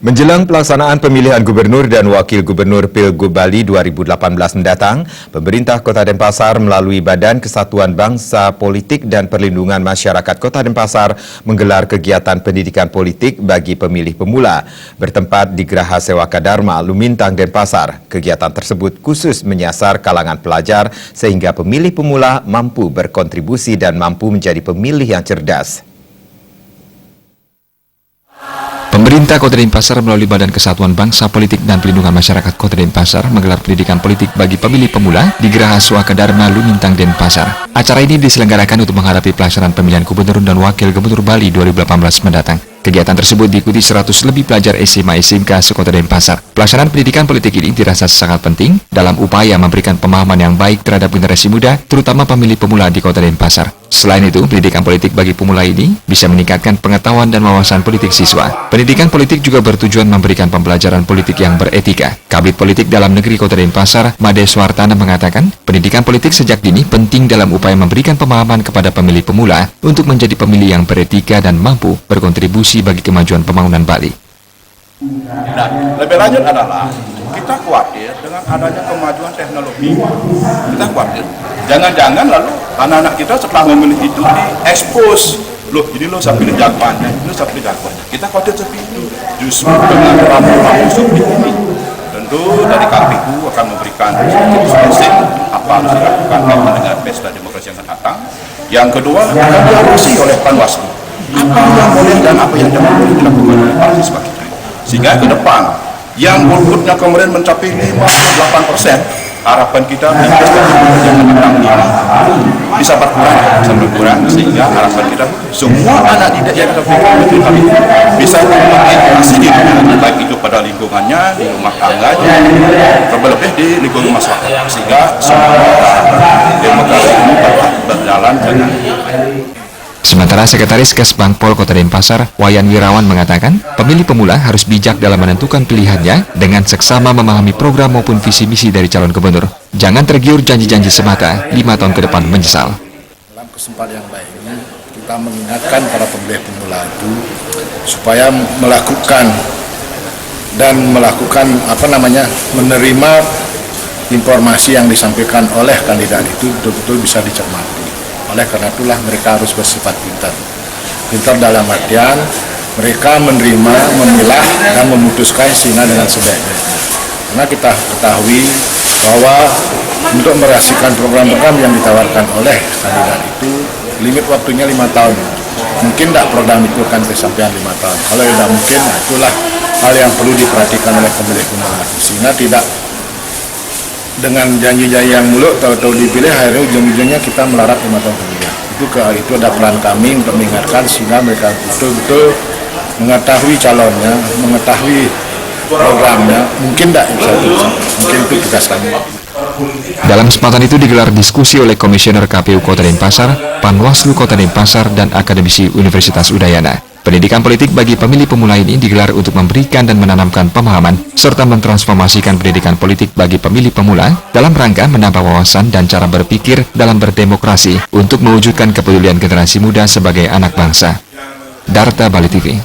Menjelang pelaksanaan pemilihan gubernur dan wakil gubernur Pilgub Bali 2018 mendatang, pemerintah Kota Denpasar melalui Badan Kesatuan Bangsa Politik dan Perlindungan Masyarakat Kota Denpasar menggelar kegiatan pendidikan politik bagi pemilih pemula bertempat di Geraha Sewaka Dharma, Lumintang, Denpasar. Kegiatan tersebut khusus menyasar kalangan pelajar sehingga pemilih pemula mampu berkontribusi dan mampu menjadi pemilih yang cerdas. Pemerintah Kota Denpasar melalui Badan Kesatuan Bangsa Politik dan Perlindungan Masyarakat Kota Denpasar menggelar pendidikan politik bagi pemilih pemula di Geraha Sewaka Dharma, Lumintang, Denpasar. Acara ini diselenggarakan untuk menghadapi pelaksanaan pemilihan gubernur dan wakil gubernur Bali 2018 mendatang. Kegiatan tersebut diikuti 100 lebih pelajar SMA SMK se-Kota Denpasar. Pelaksanaan pendidikan politik ini dirasa sangat penting dalam upaya memberikan pemahaman yang baik terhadap generasi muda, terutama pemilih pemula di Kota Denpasar. Selain itu, pendidikan politik bagi pemula ini bisa meningkatkan pengetahuan dan wawasan politik siswa. Pendidikan politik juga bertujuan memberikan pembelajaran politik yang beretika. Kabid Politik Dalam Negeri Kota Denpasar, Made Swartana mengatakan, pendidikan politik sejak dini penting dalam upaya memberikan pemahaman kepada pemilih pemula untuk menjadi pemilih yang beretika dan mampu berkontribusi bagi kemajuan pembangunan Bali. Nah, lebih lanjut adalah kita khawatir dengan adanya kemajuan teknologi. Kita khawatir, jangan-jangan lalu anak-anak kita setelah memilih itu diekspos. Loh, ini lo saya pilih jagoannya, ini lo saya pilih jagoannya. Kita khawatir seperti itu. Justru dengan rambu-rambu seperti ini, tentu dari KPU akan memberikan instruksi apa harus dilakukan dengan pesta demokrasi yang akan datang. Yang kedua, akan diawasi oleh Panwaslu. Apa yang boleh dan apa yang tidak boleh dilakukan oleh para siswa kita. Sehingga ke depan, yang golputnya kemarin mencapai 58%, harapan kita di pesta demokrasi yang akan datang bisa berkurang, sehingga harapan kita semua anak didik yang terpilih bisa mengintegrasi dirinya, baik itu pada lingkungannya, di rumah tangganya, terlebih di lingkungan masyarakat, sehingga semua demokrasi ini berjalan dengan baik. Sementara Sekretaris Kesbangpol Kota Denpasar, Wayan Wirawan mengatakan, pemilih pemula harus bijak dalam menentukan pilihannya dengan seksama memahami program maupun visi misi dari calon gubernur. Jangan tergiur janji-janji semata, 5 tahun ke depan menyesal. Dalam kesempatan yang baik ini, kita mengingatkan para pemilih pemula itu supaya melakukan menerima informasi yang disampaikan oleh kandidat itu betul-betul bisa dicermati. Oleh karena itulah mereka harus bersifat pintar. Pintar dalam artian mereka menerima, memilah, dan memutuskan sehingga dengan sebaiknya. Karena kita ketahui bahwa untuk merasakan program-program yang ditawarkan oleh kandidat itu limit waktunya 5 tahun. Mungkin tidak program itu akan kesampaian 5 tahun. Kalau tidak mungkin, itulah hal yang perlu diperhatikan oleh pemilih pemula. Sehingga tidak dengan janji-janji yang muluk tahu-tahu dipilih, akhirnya ujung-ujungnya kita melarat 5 tahun kemudian. Itu ada peran kami untuk mengingatkan sehingga mereka betul-betul mengetahui calonnya, mengetahui programnya. Mungkin tidak mungkin itu tugas kami. Dalam kesempatan itu digelar diskusi oleh Komisioner KPU Kota Denpasar, Panwaslu Kota Denpasar, dan akademisi Universitas Udayana. Pendidikan politik bagi pemilih pemula ini digelar untuk memberikan dan menanamkan pemahaman serta mentransformasikan pendidikan politik bagi pemilih pemula dalam rangka menambah wawasan dan cara berpikir dalam berdemokrasi untuk mewujudkan kepedulian generasi muda sebagai anak bangsa. Darta Bali TV.